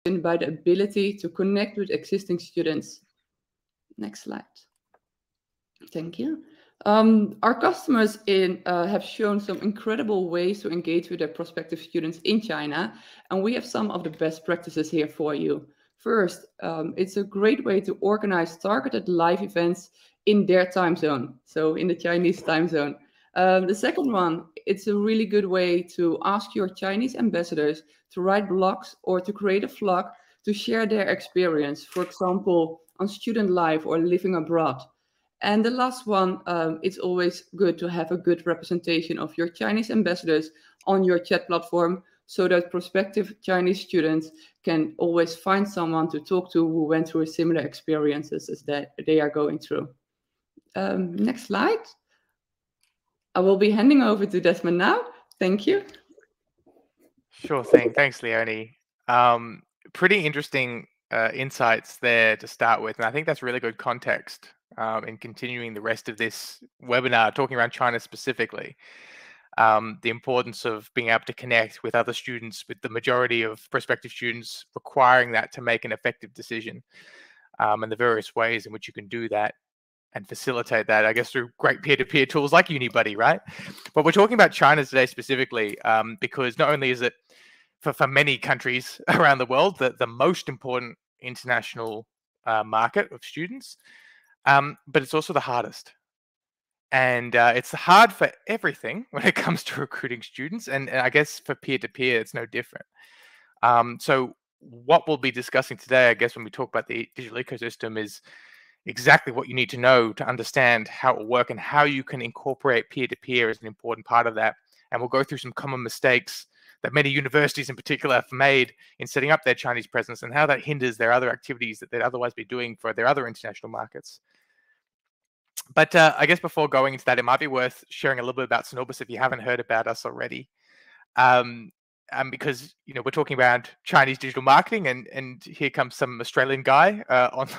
by the ability to connect with existing students. Next slide. Thank you. Our customers have shown some incredible ways to engage with their prospective students in China, and we have some of the best practices here for you. First, it's a great way to organize targeted live events in their time zone, so in the Chinese time zone. The second one, it's a really good way to ask your Chinese ambassadors to write blogs or to create a vlog to share their experience, for example, on student life or living abroad. And the last one, it's always good to have a good representation of your Chinese ambassadors on your chat platform so that prospective Chinese students can always find someone to talk to who went through similar experiences as that they are going through. Next slide. I will be handing over to Desmond now. Thank you. Sure thing. Thanks, Leonie. Pretty interesting insights there to start with. And I think that's really good context in continuing the rest of this webinar, talking around China specifically. The importance of being able to connect with other students, with the majority of prospective students requiring that to make an effective decision, and the various ways in which you can do that and facilitate that, I guess, through great peer-to-peer tools like Unibuddy, right? But we're talking about China today specifically because not only is it for many countries around the world the most important international market of students, but it's also the hardest. And it's hard for everything when it comes to recruiting students. And I guess for peer-to-peer, it's no different. So what we'll be discussing today, I guess, when we talk about the digital ecosystem is exactly what you need to know to understand how it will work and how you can incorporate peer-to-peer as an important part of that. And we'll go through some common mistakes that many universities in particular have made in setting up their Chinese presence and how that hinders their other activities that they'd otherwise be doing for their other international markets. But I guess before going into that, it might be worth sharing a little bit about Synovus if you haven't heard about us already. Because we're talking about Chinese digital marketing, and here comes some Australian guy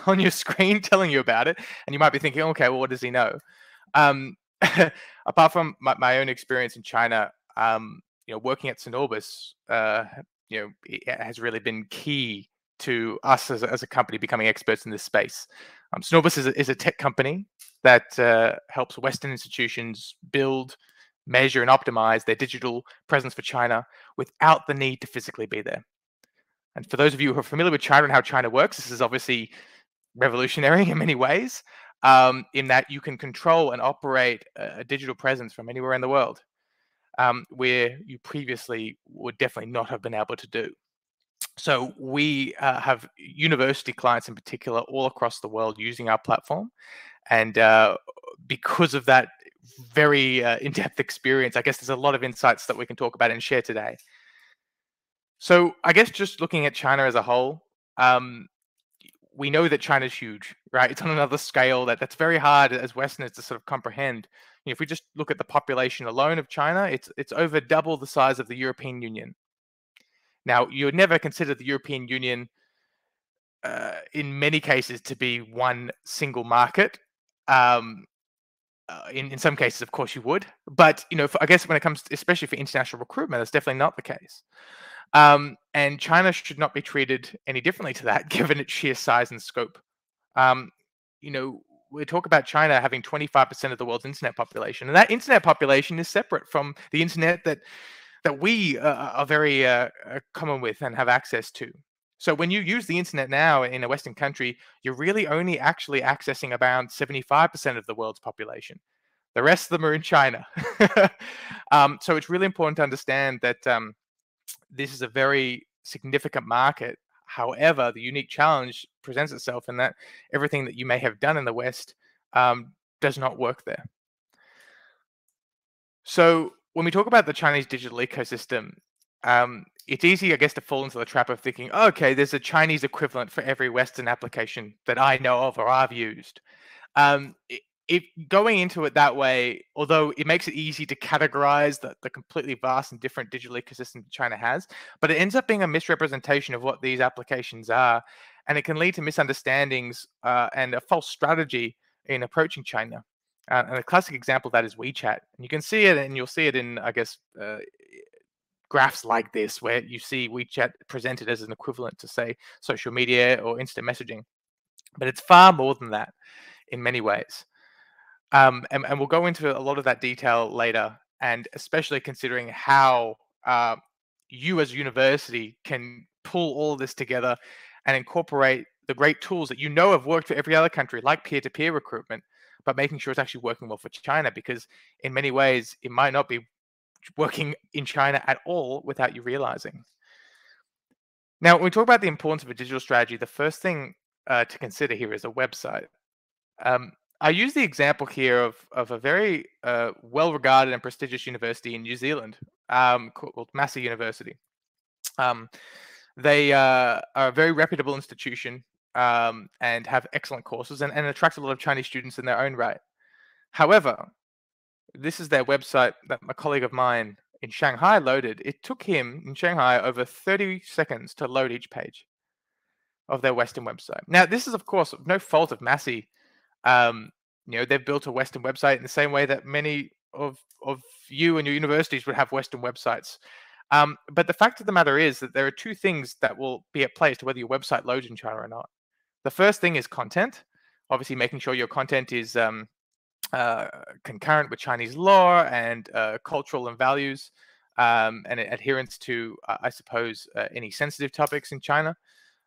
on your screen telling you about it, and you might be thinking, okay, well, what does he know? Apart from my own experience in China, working at Synovus, it has really been key to us as a company becoming experts in this space. Synovus is a tech company that helps Western institutions build, measure, and optimize their digital presence for China without the need to physically be there. And for those of you who are familiar with China and how China works, this is obviously revolutionary in many ways, in that you can control and operate a digital presence from anywhere in the world, where you previously would definitely not have been able to do. So we have university clients in particular all across the world using our platform. And because of that very in-depth experience, I guess there's a lot of insights that we can talk about and share today. So I guess just looking at China as a whole, we know that China's huge, right? It's on another scale that's very hard as Westerners to sort of comprehend. If we just look at the population alone of China, it's over double the size of the European Union. Now, you would never consider the European Union in many cases to be one single market. In some cases, of course, you would. But, I guess when it comes, especially for international recruitment, that's definitely not the case. And China should not be treated any differently to that, given its sheer size and scope. We talk about China having 25% of the world's internet population, and that internet population is separate from the internet that we are very common with and have access to. So when you use the internet now in a Western country, you're really only actually accessing about 75% of the world's population. The rest of them are in China. So it's really important to understand that this is a very significant market. However, the unique challenge presents itself in that everything that you may have done in the West does not work there. So when we talk about the Chinese digital ecosystem, it's easy, I guess, to fall into the trap of thinking, oh, okay, there's a Chinese equivalent for every Western application that I know of or I've used. If going into it that way, although it makes it easy to categorize the completely vast and different digital ecosystem China has, but it ends up being a misrepresentation of what these applications are, and it can lead to misunderstandings and a false strategy in approaching China. And a classic example of that is Wechat. And you can see it, and you'll see it in, I guess, graphs like this, where you see WeChat presented as an equivalent to, say, social media or instant messaging. But it's far more than that in many ways. And we'll go into a lot of that detail later, and especially considering how you as a university can pull all this together and incorporate the great tools that have worked for every other country, like peer-to-peer recruitment, but making sure it's actually working well for China, because in many ways it might not be working in China at all without you realizing. Now, when we talk about the importance of a digital strategy, the first thing to consider here is a website. I use the example here of a very well-regarded and prestigious university in New Zealand called Massey University. They are a very reputable institution and have excellent courses and attract a lot of Chinese students in their own right. However, this is their website that a colleague of mine in Shanghai loaded. It took him in Shanghai over 30 seconds to load each page of their Western website. Now, this is, of course, no fault of Massey. They've built a Western website in the same way that many of you and your universities would have Western websites. But the fact of the matter is that there are two things that will be at play as to whether your website loads in China or not. The first thing is content, obviously making sure your content is concurrent with Chinese law and cultural and values, and adherence to, I suppose, any sensitive topics in China.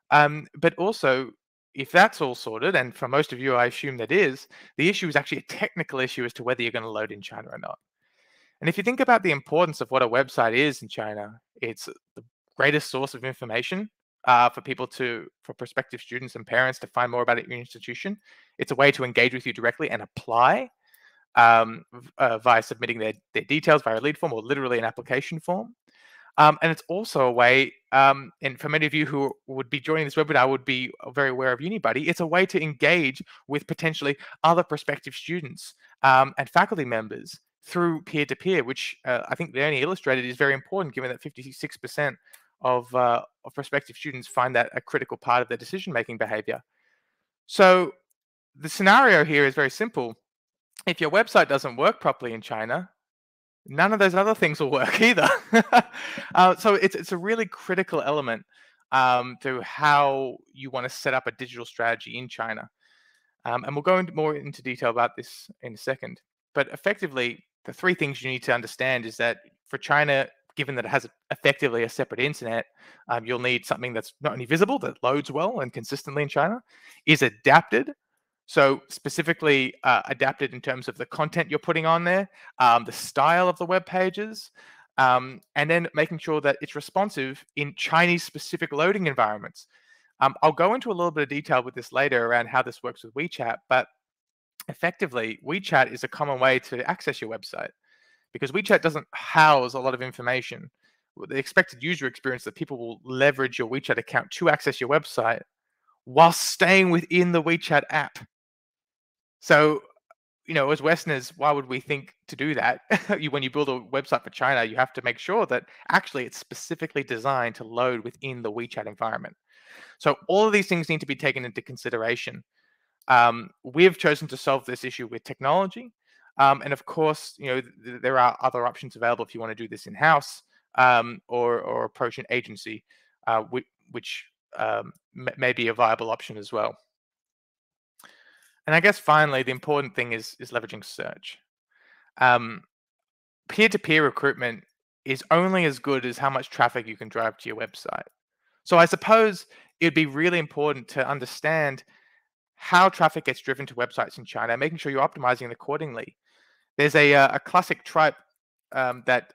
But also, if that's all sorted, and for most of you, I assume that is, the issue is actually a technical issue as to whether you're going to load in China or not. And if you think about the importance of what a website is in China, it's the greatest source of information for prospective students and parents to find more about your institution. It's a way to engage with you directly and apply via submitting their details via a lead form or literally an application form. And it's also a way, and for many of you who would be joining this webinar would be very aware of Unibuddy, it's a way to engage with potentially other prospective students and faculty members through peer-to-peer, which I think Leonie illustrated is very important, given that 56% of prospective students find that a critical part of their decision-making behavior. So the scenario here is very simple. If your website doesn't work properly in China, none of those other things will work either. So it's a really critical element to how you want to set up a digital strategy in China. And we'll go more into detail about this in a second. But effectively, the three things you need to understand is that for China, given that it has effectively a separate internet, you'll need something that's not only visible, that loads well and consistently in China, is adapted. So specifically adapted in terms of the content you're putting on there, the style of the web pages, and then making sure that it's responsive in Chinese-specific loading environments. I'll go into a little bit of detail with this later around how this works with Wechat, but effectively, Wechat is a common way to access your website because Wechat doesn't house a lot of information. The expected user experience that people will leverage your Wechat account to access your website while staying within the Wechat app. So, as Westerners, why would we think to do that? When you build a website for China, you have to make sure that actually it's specifically designed to load within the Wechat environment. So all of these things need to be taken into consideration. We have chosen to solve this issue with technology. And of course, there are other options available if you want to do this in-house or approach an agency, which may be a viable option as well. And I guess finally, the important thing is leveraging search. Peer-to-peer recruitment is only as good as how much traffic you can drive to your website. So I suppose it'd be really important to understand how traffic gets driven to websites in China, making sure you're optimizing it accordingly. There's a classic tripe that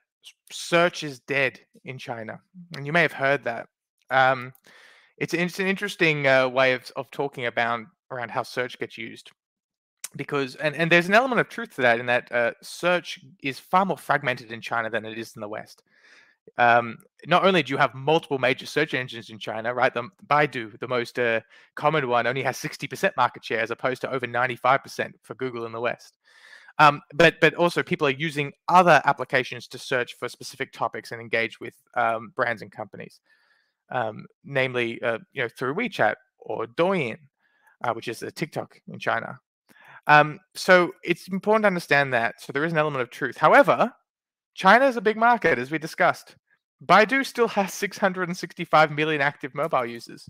search is dead in China, and you may have heard that. It's an interesting way of talking about around how search gets used, because and there's an element of truth to that in that search is far more fragmented in China than it is in the West. Not only do you have multiple major search engines in China, right? The Baidu, the most common one, only has 60% market share as opposed to over 95% for Google in the West. But also people are using other applications to search for specific topics and engage with brands and companies, namely through WeChat or Douyin, which is a TikTok in China. So it's important to understand that. So there is an element of truth. However, China is a big market, as we discussed. Baidu still has 665 million active mobile users.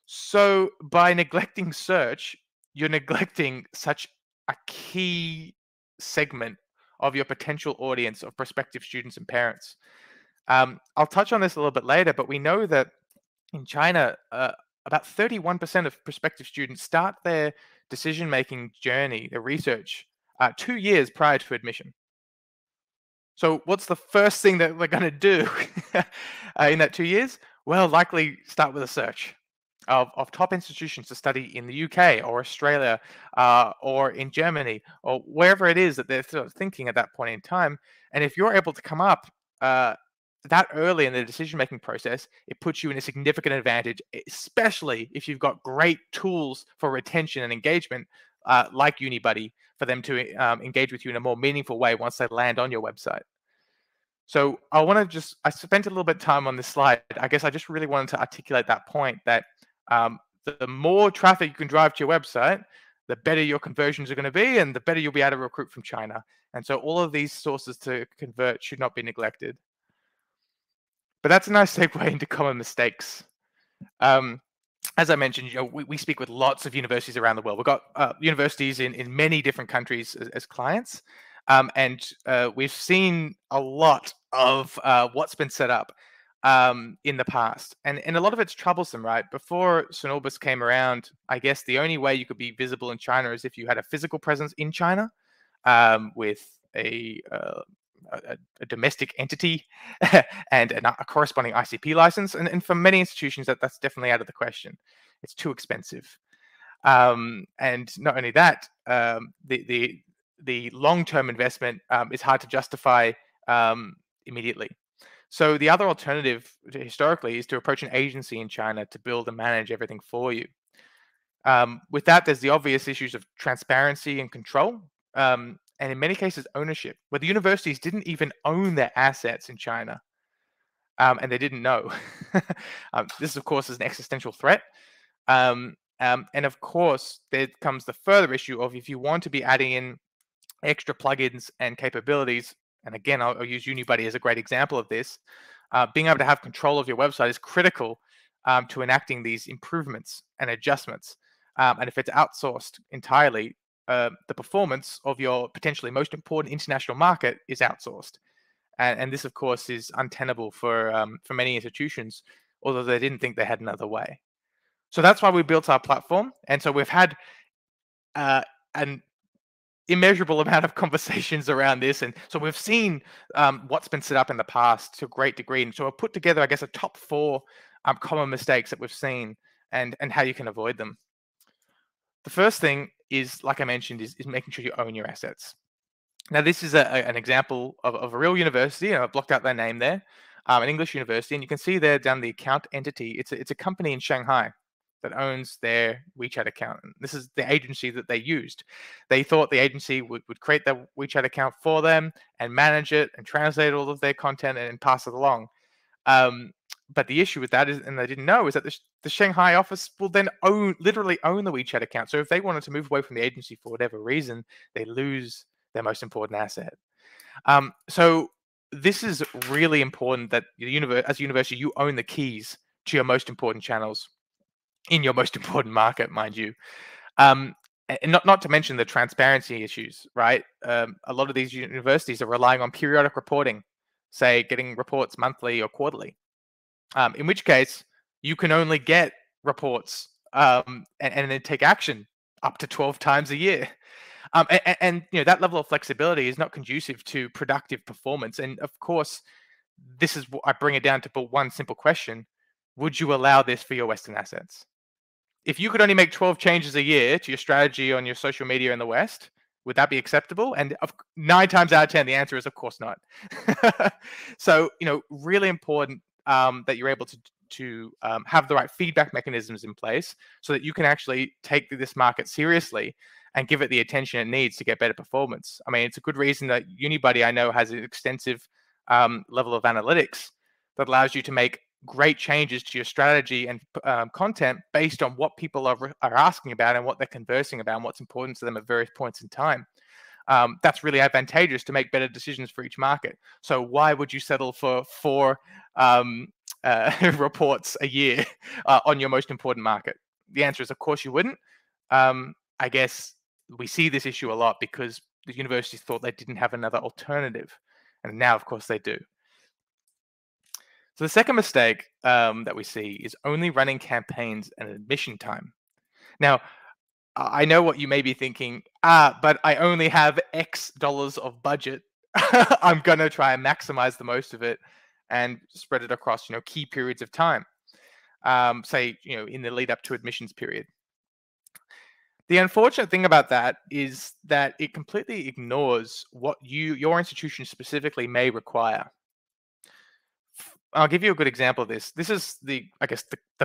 So by neglecting search, you're neglecting such a key segment of your potential audience of prospective students and parents. I'll touch on this a little bit later, but we know that in China, about 31% of prospective students start their decision-making journey, their research, 2 years prior to admission. So what's the first thing that we're going to do in that 2 years? Well, likely start with a search of top institutions to study in the UK or Australia or in Germany or wherever it is that they're sort of thinking at that point in time. And if you're able to come up that early in the decision-making process, it puts you in a significant advantage, especially if you've got great tools for retention and engagement, like Unibuddy, for them to engage with you in a more meaningful way once they land on your website. So I spent a little bit of time on this slide. I guess I just really wanted to articulate that point that the more traffic you can drive to your website, the better your conversions are going to be and the better you'll be able to recruit from China. And so all of these sources to convert should not be neglected. But that's a nice segue into common mistakes. As I mentioned, we speak with lots of universities around the world. We've got universities in many different countries as clients. And we've seen a lot of what's been set up in the past. And a lot of it's troublesome, right? Before Synovus came around, I guess the only way you could be visible in China is if you had a physical presence in China with a domestic entity and a corresponding ICP license. And for many institutions, that's definitely out of the question. It's too expensive. And not only that, the long-term investment is hard to justify immediately. So the other alternative historically is to approach an agency in China to build and manage everything for you. With that, there's the obvious issues of transparency and control. And in many cases, ownership, where the universities didn't even own their assets in China, and they didn't know. This, of course, is an existential threat. And of course, there comes the further issue of if you want to be adding in extra plugins and capabilities, and again, I'll use Unibuddy as a great example of this, being able to have control of your website is critical to enacting these improvements and adjustments. And if it's outsourced entirely, the performance of your potentially most important international market is outsourced. And this, of course, is untenable for many institutions, although they didn't think they had another way. So that's why we built our platform. And so we've had an immeasurable amount of conversations around this. And so we've seen what's been set up in the past to a great degree. And so I've put together, I guess, a top 4 common mistakes that we've seen and how you can avoid them. The first thing is, like I mentioned, is making sure you own your assets. Now, this is an example of a real university, and I've blocked out their name there, an English university, and you can see there down the account entity. It's a company in Shanghai that owns their WeChat account. And this is the agency that they used. They thought the agency would create their WeChat account for them and manage it and translate all of their content and pass it along. But the issue with that is, and they didn't know, is that the Shanghai office will then literally own the WeChat account. So if they wanted to move away from the agency for whatever reason, they lose their most important asset. So this is really important that as a university, you own the keys to your most important channels in your most important market, mind you. And not to mention the transparency issues, right? A lot of these universities are relying on periodic reporting, say getting reports monthly or quarterly. In which case, you can only get reports and then take action up to 12 times a year. And that level of flexibility is not conducive to productive performance. And of course, this is what I bring it down to one simple question. Would you allow this for your Western assets? If you could only make 12 changes a year to your strategy on your social media in the West, would that be acceptable? And 9 times out of 10, the answer is, of course not. So, really important that you're able to have the right feedback mechanisms in place so that you can actually take this market seriously and give it the attention it needs to get better performance. I mean, it's a good reason that Unibuddy, I know, has an extensive level of analytics that allows you to make great changes to your strategy and content based on what people are asking about and what they're conversing about and what's important to them at various points in time. that's really advantageous to make better decisions for each market. So why would you settle for 4 reports a year on your most important market? The answer is, of course, you wouldn't. I guess we see this issue a lot because the universities thought they didn't have another alternative. And now, of course, they do. So the second mistake that we see is only running campaigns at admission time. Now, I know what you may be thinking, but I only have X dollars of budget. I'm going to try and maximize the most of it and spread it across, key periods of time, say, in the lead up to admissions period. The unfortunate thing about that is that it completely ignores what your institution specifically may require. I'll give you a good example of this. This is the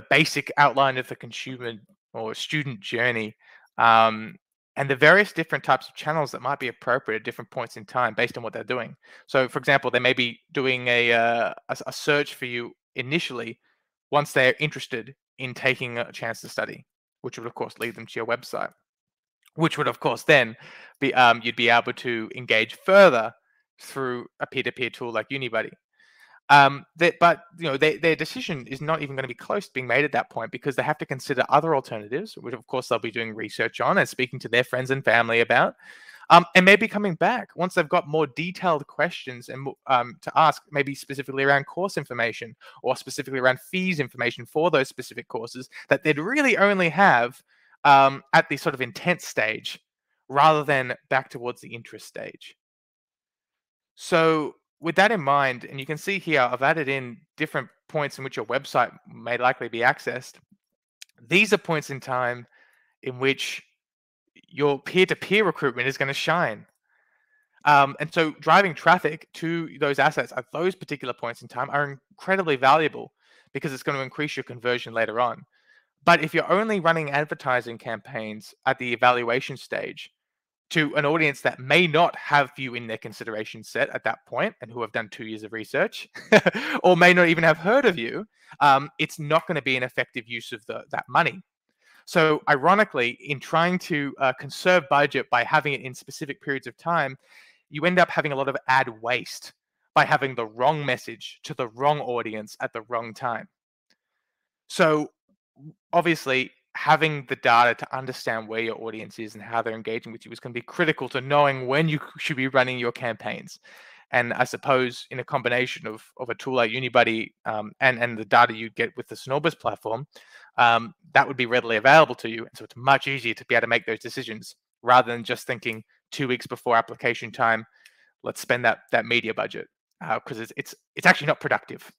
basic outline of the consumer or student journey, and the various different types of channels that might be appropriate at different points in time based on what they're doing. So, for example, they may be doing a search for you initially once they're interested in taking a chance to study, which would, of course, lead them to your website, which would, of course, then be you'd be able to engage further through a peer-to-peer tool like Unibuddy. But their decision is not even going to be close to being made at that point because they have to consider other alternatives, which of course they'll be doing research on and speaking to their friends and family about, and maybe coming back once they've got more detailed questions and to ask, maybe specifically around course information or specifically around fees information for those specific courses that they'd really only have at the sort of intent stage rather than back towards the interest stage. So with that in mind, and you can see here, I've added in different points in which your website may likely be accessed. These are points in time in which your peer-to-peer recruitment is going to shine. And so driving traffic to those assets at those particular points in time are incredibly valuable because it's going to increase your conversion later on. But if you're only running advertising campaigns at the evaluation stage, to an audience that may not have you in their consideration set at that point and who have done 2 years of research or may not even have heard of you, it's not going to be an effective use of that money. So ironically, in trying to conserve budget by having it in specific periods of time, you end up having a lot of ad waste by having the wrong message to the wrong audience at the wrong time. So obviously, having the data to understand where your audience is and how they're engaging with you is going to be critical to knowing when you should be running your campaigns. And I suppose in a combination of a tool like Unibuddy and the data you get with the Synovus platform, that would be readily available to you. And so it's much easier to be able to make those decisions rather than just thinking 2 weeks before application time, let's spend that media budget, because it's actually not productive.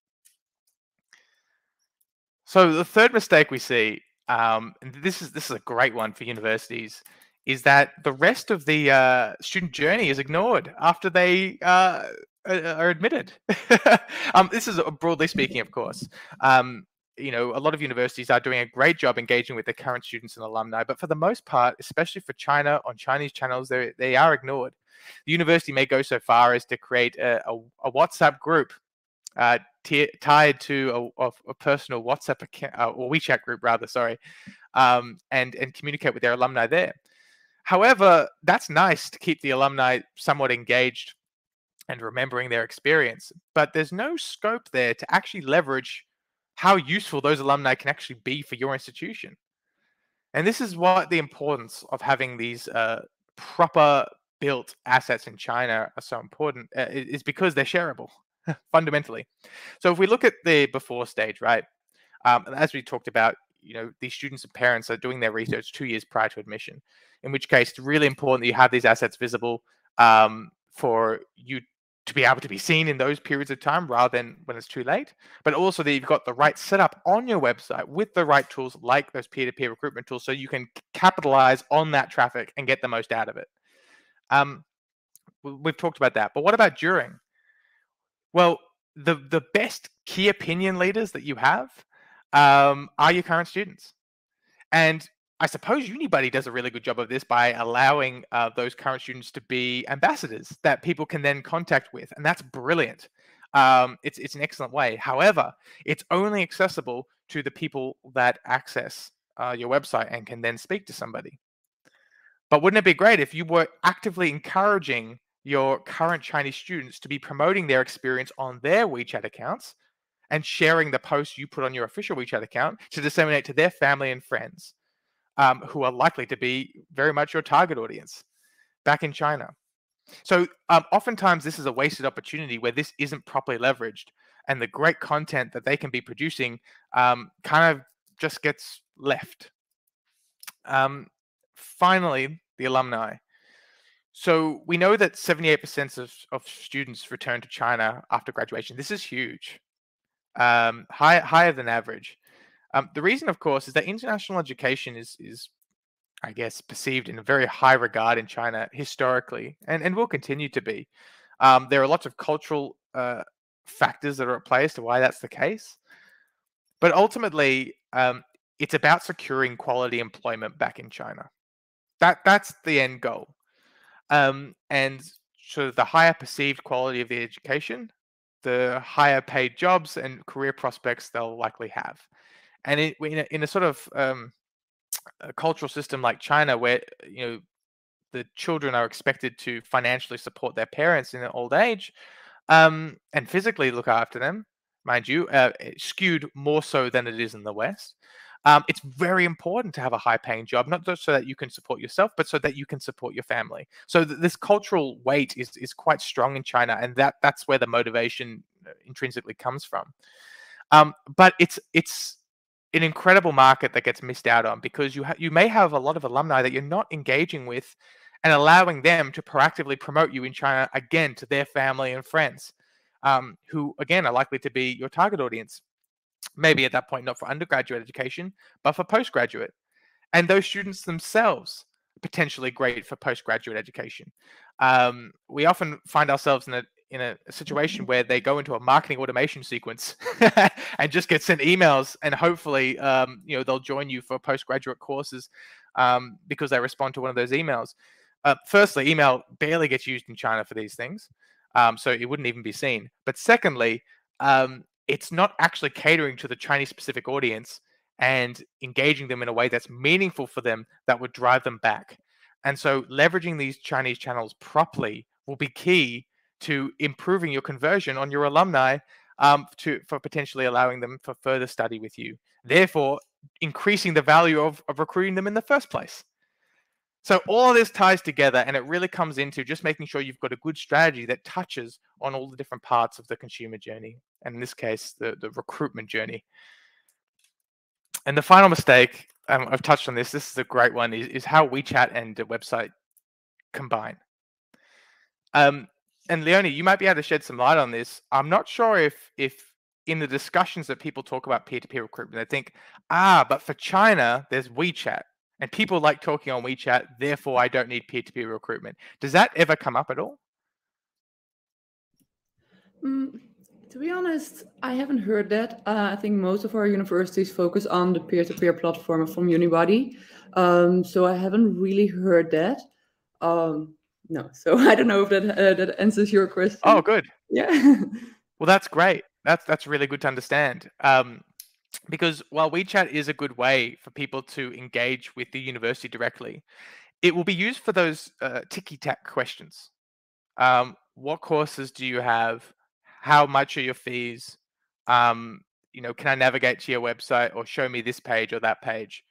So the third mistake we see, and this is a great one for universities, is that the rest of the student journey is ignored after they are admitted. This is broadly speaking, of course. A lot of universities are doing a great job engaging with their current students and alumni, but for the most part, especially for China on Chinese channels, they are ignored. The university may go so far as to create a WhatsApp group tied to a personal WhatsApp account or WeChat group, rather, sorry, and communicate with their alumni there. However, that's nice to keep the alumni somewhat engaged and remembering their experience, but there's no scope there to actually leverage how useful those alumni can actually be for your institution. And this is what the importance of having these proper built assets in China are so important, is because they're shareable, fundamentally. So if we look at the before stage, right, as we talked about, these students and parents are doing their research 2 years prior to admission, in which case it's really important that you have these assets visible for you to be able to be seen in those periods of time rather than when it's too late, but also that you've got the right setup on your website with the right tools like those peer-to-peer recruitment tools so you can capitalize on that traffic and get the most out of it. We've talked about that, but what about during? Well, the best key opinion leaders that you have are your current students. And I suppose Unibuddy does a really good job of this by allowing those current students to be ambassadors that people can then contact with. And that's brilliant. It's an excellent way. However, it's only accessible to the people that access your website and can then speak to somebody. But wouldn't it be great if you were actively encouraging your current Chinese students to be promoting their experience on their WeChat accounts and sharing the posts you put on your official WeChat account to disseminate to their family and friends, who are likely to be very much your target audience back in China. So oftentimes this is a wasted opportunity where this isn't properly leveraged, and the great content that they can be producing kind of just gets left. Finally, the alumni. So we know that 78% of students return to China after graduation. This is huge, higher than average. The reason, of course, is that international education is, I guess, perceived in a very high regard in China historically, and will continue to be. There are lots of cultural factors that are at play as to why that's the case. But ultimately, it's about securing quality employment back in China. That's the end goal. And so the higher perceived quality of the education, the higher paid jobs and career prospects they'll likely have. And in a sort of a cultural system like China, where the children are expected to financially support their parents in their old age, and physically look after them, mind you, skewed more so than it is in the West. It's very important to have a high-paying job, not just so that you can support yourself, but so that you can support your family. So this cultural weight is quite strong in China, and that's where the motivation intrinsically comes from. But it's an incredible market that gets missed out on, because you may have a lot of alumni that you're not engaging with and allowing them to proactively promote you in China, again, to their family and friends, who, again, are likely to be your target audience. Maybe at that point, not for undergraduate education, but for postgraduate. And those students themselves, potentially great for postgraduate education. We often find ourselves in a situation where they go into a marketing automation sequence and just get sent emails, and hopefully they'll join you for postgraduate courses because they respond to one of those emails. Firstly, email barely gets used in China for these things, so it wouldn't even be seen. But secondly, it's not actually catering to the Chinese specific audience and engaging them in a way that's meaningful for them, that would drive them back. And so leveraging these Chinese channels properly will be key to improving your conversion on your alumni, for potentially allowing them for further study with you, therefore increasing the value of recruiting them in the first place. So all of this ties together, and it really comes into just making sure you've got a good strategy that touches on all the different parts of the consumer journey, and in this case, the recruitment journey. And the final mistake, I've touched on this is a great one, is how WeChat and the website combine. And Leonie, you might be able to shed some light on this. I'm not sure if in the discussions that people talk about peer-to-peer recruitment, they think, but for China, there's WeChat, and people like talking on WeChat, therefore I don't need peer-to-peer recruitment. Does that ever come up at all? To be honest, I haven't heard that. I think most of our universities focus on the peer-to-peer platform from Unibuddy. So I haven't really heard that. No, so I don't know if that answers your question. Oh, good. Yeah. Well, that's great. That's really good to understand. Because while WeChat is a good way for people to engage with the university directly, it will be used for those ticky-tack questions. What courses do you have? How much are your fees? Can I navigate to your website, or show me this page or that page?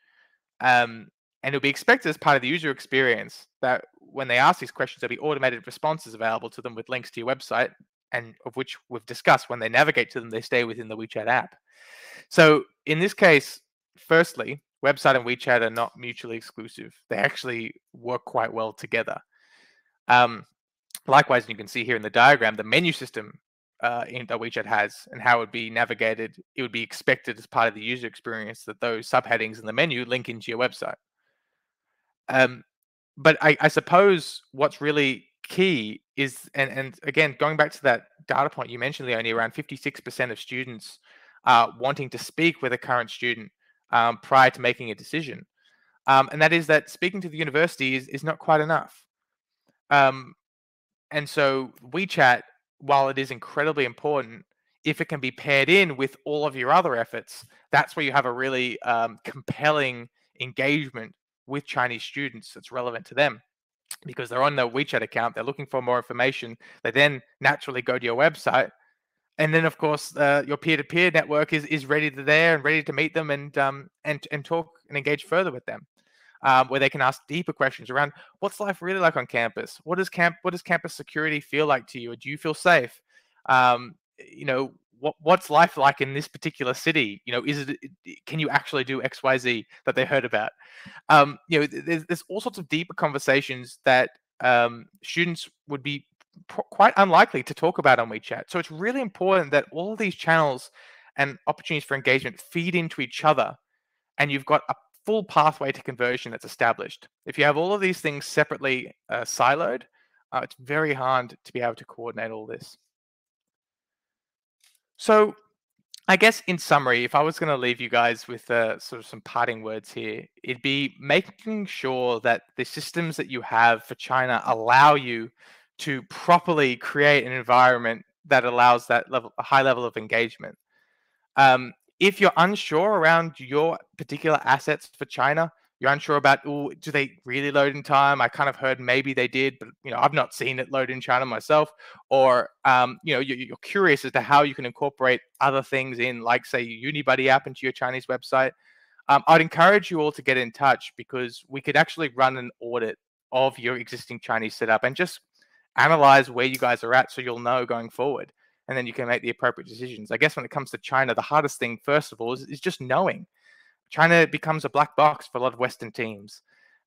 And it'll be expected as part of the user experience that when they ask these questions, there'll be automated responses available to them with links to your website, and of which we've discussed when they navigate to them, they stay within the WeChat app. So in this case, firstly, website and WeChat are not mutually exclusive. They actually work quite well together. Likewise, you can see here in the diagram, the menu system that WeChat has and how it would be navigated. It would be expected as part of the user experience that those subheadings in the menu link into your website. But I suppose what's really key is, and again, going back to that data point you mentioned, Leonie, around 56% of students wanting to speak with a current student prior to making a decision. And that is that speaking to the university is not quite enough. And so WeChat, while it is incredibly important, if it can be paired in with all of your other efforts, that's where you have a really compelling engagement with Chinese students that's relevant to them, because they're on their WeChat account, they're looking for more information. They then naturally go to your website, and then of course your peer-to-peer network is ready to there and ready to meet them and talk and engage further with them, where they can ask deeper questions around what's life really like on campus. What does campus security feel like to you? Or do you feel safe? What's life like in this particular city? Can you actually do XYZ that they heard about? There's all sorts of deeper conversations that students would be quite unlikely to talk about on WeChat. So it's really important that all of these channels and opportunities for engagement feed into each other, and you've got a full pathway to conversion that's established. If you have all of these things separately siloed, it's very hard to be able to coordinate all this. So I guess in summary, if I was going to leave you guys with sort of some parting words here, it'd be making sure that the systems that you have for China allow you to properly create an environment that allows that a high level of engagement. If you're unsure around your particular assets for China, you're unsure about, do they really load in time? I kind of heard maybe they did, but I've not seen it load in China myself. Or you're curious as to how you can incorporate other things in, like say Unibuddy app into your Chinese website. I'd encourage you all to get in touch, because we could actually run an audit of your existing Chinese setup and just analyze where you guys are at, so you'll know going forward. And then you can make the appropriate decisions. I guess when it comes to China, the hardest thing, first of all, is just knowing. China becomes a black box for a lot of Western teams.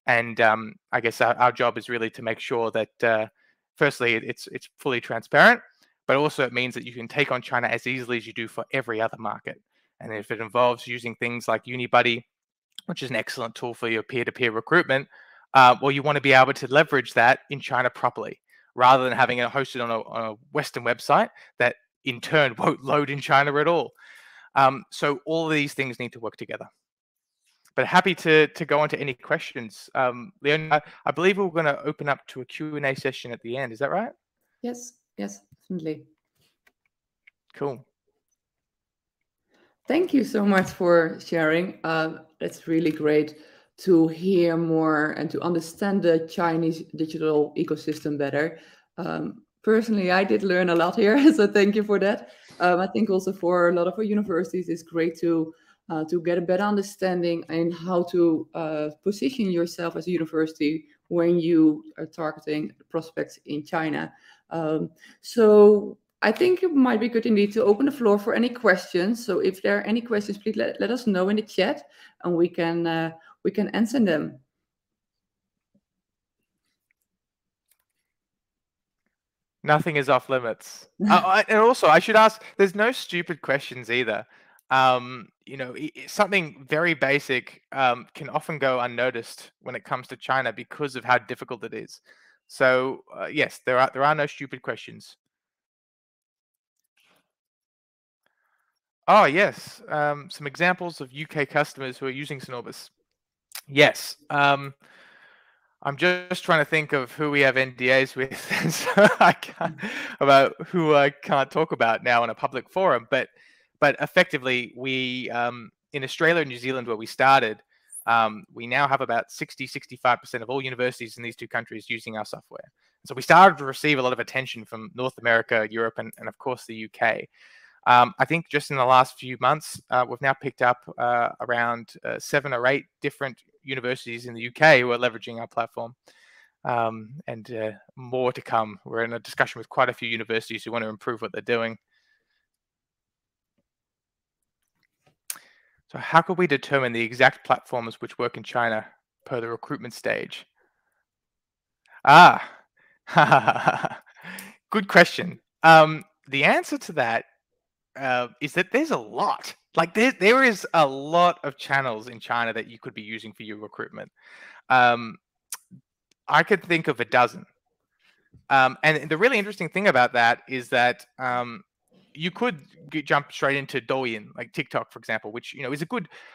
And I guess our job is really to make sure that, firstly, it's fully transparent, but also it means that you can take on China as easily as you do for every other market. And if it involves using things like Unibuddy, which is an excellent tool for your peer-to-peer recruitment, well, you want to be able to leverage that in China properly, rather than having it hosted on a Western website that in turn won't load in China at all. So all of these things need to work together. But happy to go on to any questions. Leonie, I believe we're going to open up to a Q&A session at the end. Is that right? Yes, definitely. Cool. Thank you so much for sharing. It's really great to hear more and to understand the Chinese digital ecosystem better. Personally, I did learn a lot here, so thank you for that. I think also for a lot of our universities, it's great to get a better understanding in how to position yourself as a university when you are targeting prospects in China. So I think it might be good indeed to open the floor for any questions. So if there are any questions, please let us know in the chat, and we can answer them. Nothing is off limits. And also, I should ask, there's no stupid questions either. Something very basic can often go unnoticed when it comes to China because of how difficult it is. So yes, there are no stupid questions. Oh yes, some examples of UK customers who are using Synovus. Yes. I'm just trying to think of who we have NDAs with, so I can't, about who I can't talk about now in a public forum. But effectively, we in Australia and New Zealand, where we started, we now have about 65% of all universities in these two countries using our software. So we started to receive a lot of attention from North America, Europe, and of course the UK. I think just in the last few months, we've now picked up around 7 or 8 different universities in the UK who are leveraging our platform, and more to come. We're in a discussion with quite a few universities who want to improve what they're doing. So how could we determine the exact platforms which work in China per the recruitment stage? Good question. The answer to that is that there's a lot. Like there is a lot of channels in China that you could be using for your recruitment. I could think of a dozen. And the really interesting thing about that is that you could jump straight into Douyin, like TikTok, for example, which is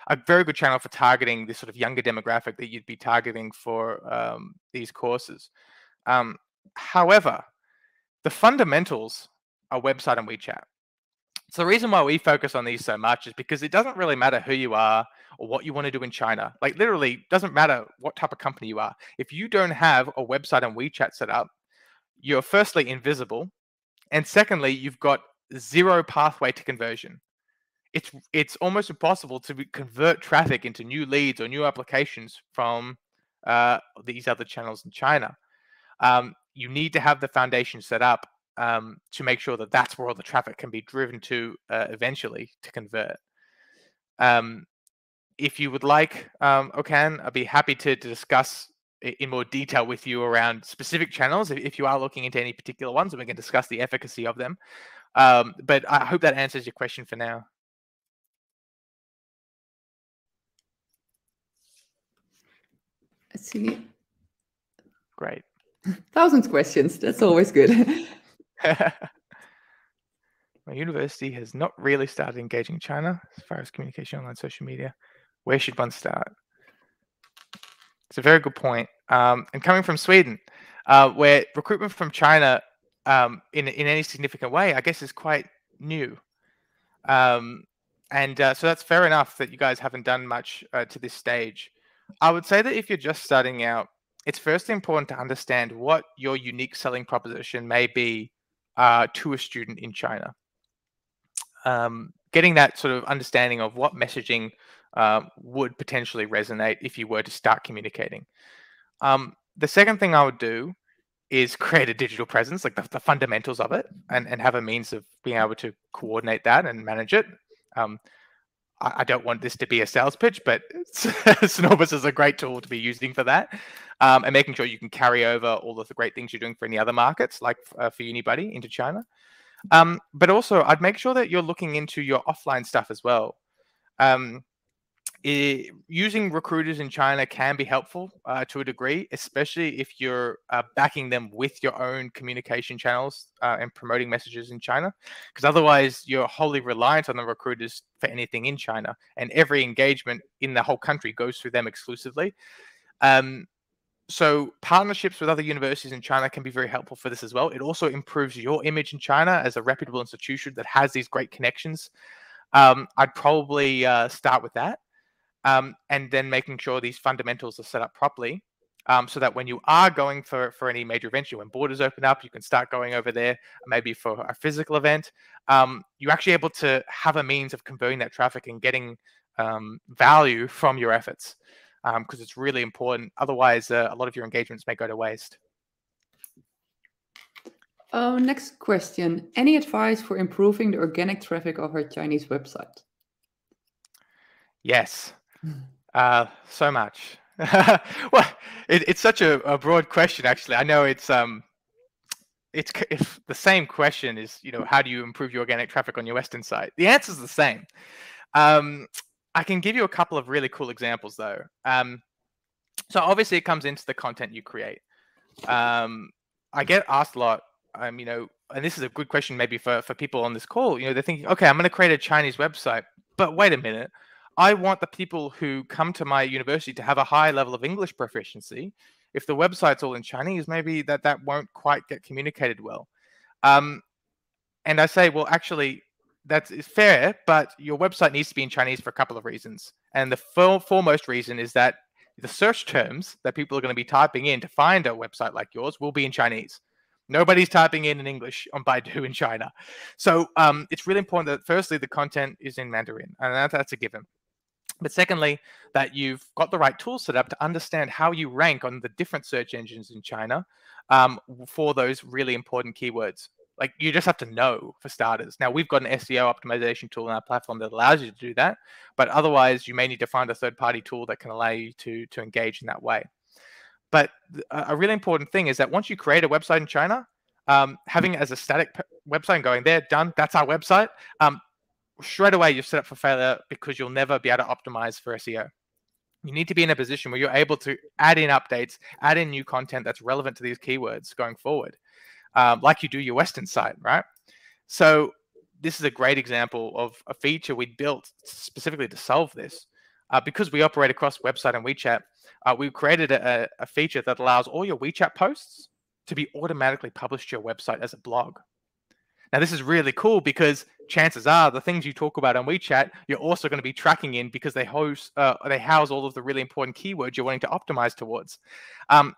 a very good channel for targeting this sort of younger demographic that you'd be targeting for these courses. However, the fundamentals are website and WeChat. So the reason why we focus on these so much is because it doesn't really matter who you are, or what you want to do in China. Like literally, doesn't matter what type of company you are. If you don't have a website and WeChat set up, you're firstly invisible, and secondly, you've got zero pathway to conversion. It's almost impossible to convert traffic into new leads or new applications from these other channels in China. You need to have the foundation set up to make sure that that's where all the traffic can be driven to eventually to convert. If you would like, Okan, I'd be happy to discuss in more detail with you around specific channels if you are looking into any particular ones, and we can discuss the efficacy of them. But I hope that answers your question for now. Let's see. Great. 1,000 questions. That's always good. My university has not really started engaging China as far as communication online social media. Where should one start? It's a very good point. And coming from Sweden, where recruitment from China in any significant way, I guess, is quite new. So that's fair enough that you guys haven't done much to this stage. I would say that if you're just starting out, it's firstly important to understand what your unique selling proposition may be to a student in China. Getting that sort of understanding of what messaging would potentially resonate if you were to start communicating. The second thing I would do is create a digital presence, like the fundamentals of it, and have a means of being able to coordinate that and manage it. I don't want this to be a sales pitch, but Synovus is a great tool to be using for that, and making sure you can carry over all of the great things you're doing for any other markets, like for Unibuddy, into China. But also, I'd make sure that you're looking into your offline stuff as well. Using recruiters in China can be helpful to a degree, especially if you're backing them with your own communication channels and promoting messages in China, because otherwise you're wholly reliant on the recruiters for anything in China, and every engagement in the whole country goes through them exclusively. So partnerships with other universities in China can be very helpful for this as well. It also improves your image in China as a reputable institution that has these great connections. I'd probably start with that. And then making sure these fundamentals are set up properly, so that when you are going for any major event, when borders open up, you can start going over there, maybe for a physical event. You're actually able to have a means of converting that traffic and getting value from your efforts, because it's really important. Otherwise, a lot of your engagements may go to waste. Next question. Any advice for improving the organic traffic of our Chinese website? Yes. So much. Well, it's such a broad question, actually. I know it's if the same question is, how do you improve your organic traffic on your Western site? The answer is the same. I can give you a couple of really cool examples, though. So obviously it comes into the content you create. I get asked a lot, and this is a good question maybe for people on this call. They're thinking, okay, I'm going to create a Chinese website, but wait a minute. I want the people who come to my university to have a high level of English proficiency. If the website's all in Chinese, maybe that won't quite get communicated well. And I say, well, actually, that is fair, but your website needs to be in Chinese for a couple of reasons. And the foremost reason is that the search terms that people are going to be typing in to find a website like yours will be in Chinese. Nobody's typing in English on Baidu in China. So it's really important that, firstly, the content is in Mandarin, and that's a given. But secondly, that you've got the right tools set up to understand how you rank on the different search engines in China for those really important keywords. Like, you just have to know, for starters. Now, we've got an SEO optimization tool in our platform that allows you to do that. But otherwise, you may need to find a third-party tool that can allow you to engage in that way. But a really important thing is that once you create a website in China, having it as a static website and going there, done, that's our website, straight away you're set up for failure, because you'll never be able to optimize for SEO. You need to be in a position where you're able to add in updates, add in new content that's relevant to these keywords going forward, like you do your Western site, right? So this is a great example of a feature we built specifically to solve this. Because we operate across website and WeChat, we created a feature that allows all your WeChat posts to be automatically published to your website as a blog. Now, this is really cool because chances are the things you talk about on WeChat, you're also going to be tracking in because they house all of the really important keywords you're wanting to optimize towards.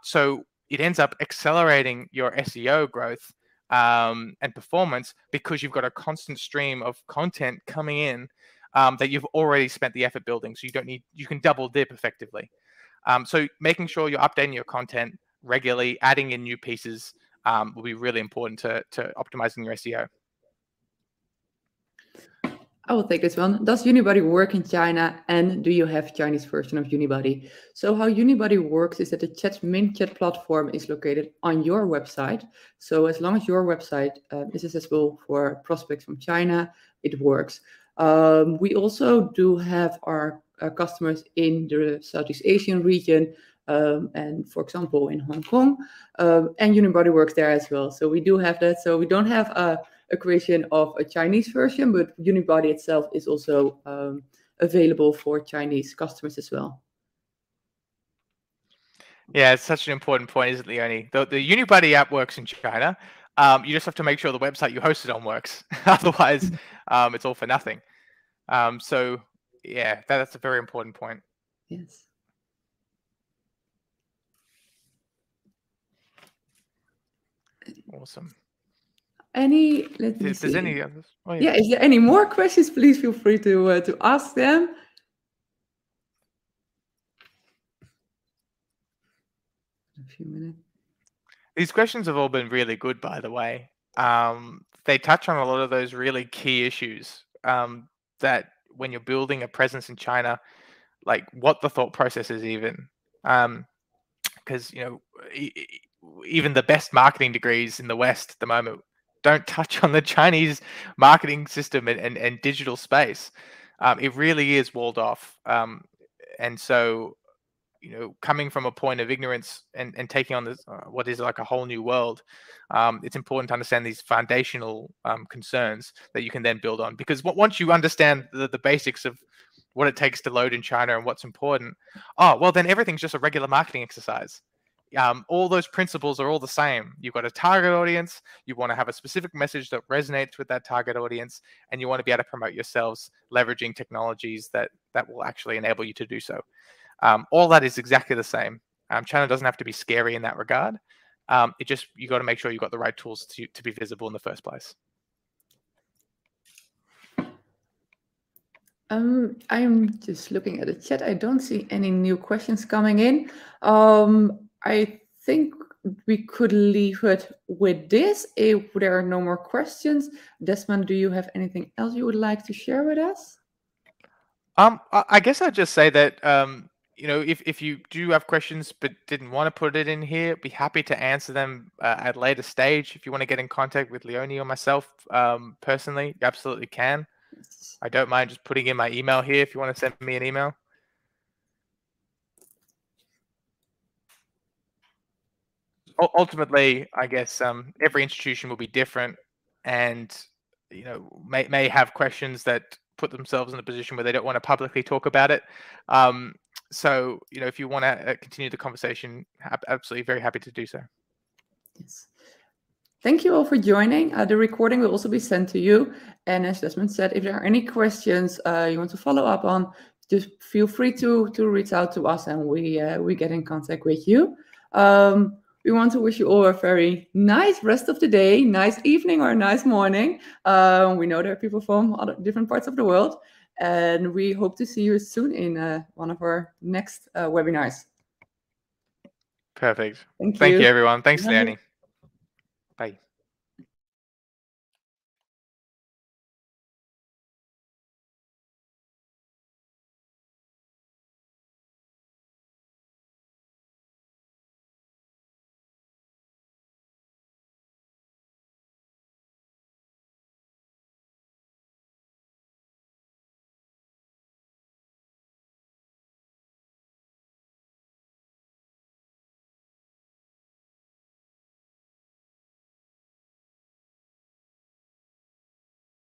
So it ends up accelerating your SEO growth and performance because you've got a constant stream of content coming in that you've already spent the effort building. So you can double dip effectively. So making sure you're updating your content regularly, adding in new pieces will be really important to optimizing your SEO. I will take this one. Does Unibuddy work in China, and do you have Chinese version of Unibuddy? So how Unibuddy works is that the main chat platform is located on your website. So as long as your website is accessible for prospects from China, it works. We also do have our customers in the Southeast Asian region, and for example in Hong Kong, and Unibuddy works there as well. So we do have that. So we don't have a creation of a Chinese version, but Unibuddy itself is also available for Chinese customers as well. Yeah, it's such an important point, isn't it, Leonie? The Unibuddy app works in China. You just have to make sure the website you host it on works. Otherwise, it's all for nothing. So, yeah, that's a very important point. Yes. Awesome. Let me If see. there's any others? Oh, yeah, is there any more questions? Please feel free to ask them. A few minutes. These questions have all been really good, by the way. They touch on a lot of those really key issues that when you're building a presence in China, like what the thought process is even. Because, even the best marketing degrees in the West at the moment don't touch on the Chinese marketing system and digital space. It really is walled off. And so, coming from a point of ignorance and taking on this, what is like a whole new world, it's important to understand these foundational concerns that you can then build on. Because once you understand the basics of what it takes to load in China and what's important, then everything's just a regular marketing exercise. All those principles are all the same. You've got a target audience, you want to have a specific message that resonates with that target audience, and you want to be able to promote yourselves leveraging technologies that will actually enable you to do so. All that is exactly the same. China doesn't have to be scary in that regard. You got to make sure you've got the right tools to be visible in the first place. I'm just looking at the chat. I don't see any new questions coming in. I think we could leave it with this if there are no more questions. Desmond, do you have anything else you would like to share with us? I guess I'd just say that if you do have questions but didn't want to put it in here, be happy to answer them at a later stage. If you want to get in contact with Leonie or myself personally, you absolutely can. I don't mind just putting in my email here if you want to send me an email. Ultimately, I guess every institution will be different, and may have questions that put themselves in a position where they don't want to publicly talk about it. So if you want to continue the conversation, absolutely very happy to do so. Yes. Thank you all for joining. The recording will also be sent to you. And as Desmond said, if there are any questions you want to follow up on, just feel free to reach out to us, and we get in contact with you. We want to wish you all a very nice rest of the day, nice evening, or nice morning. We know there are people from different parts of the world, and we hope to see you soon in one of our next webinars. Perfect. Thank you. Thank you, everyone. Thanks, Bye. Leonie. Bye.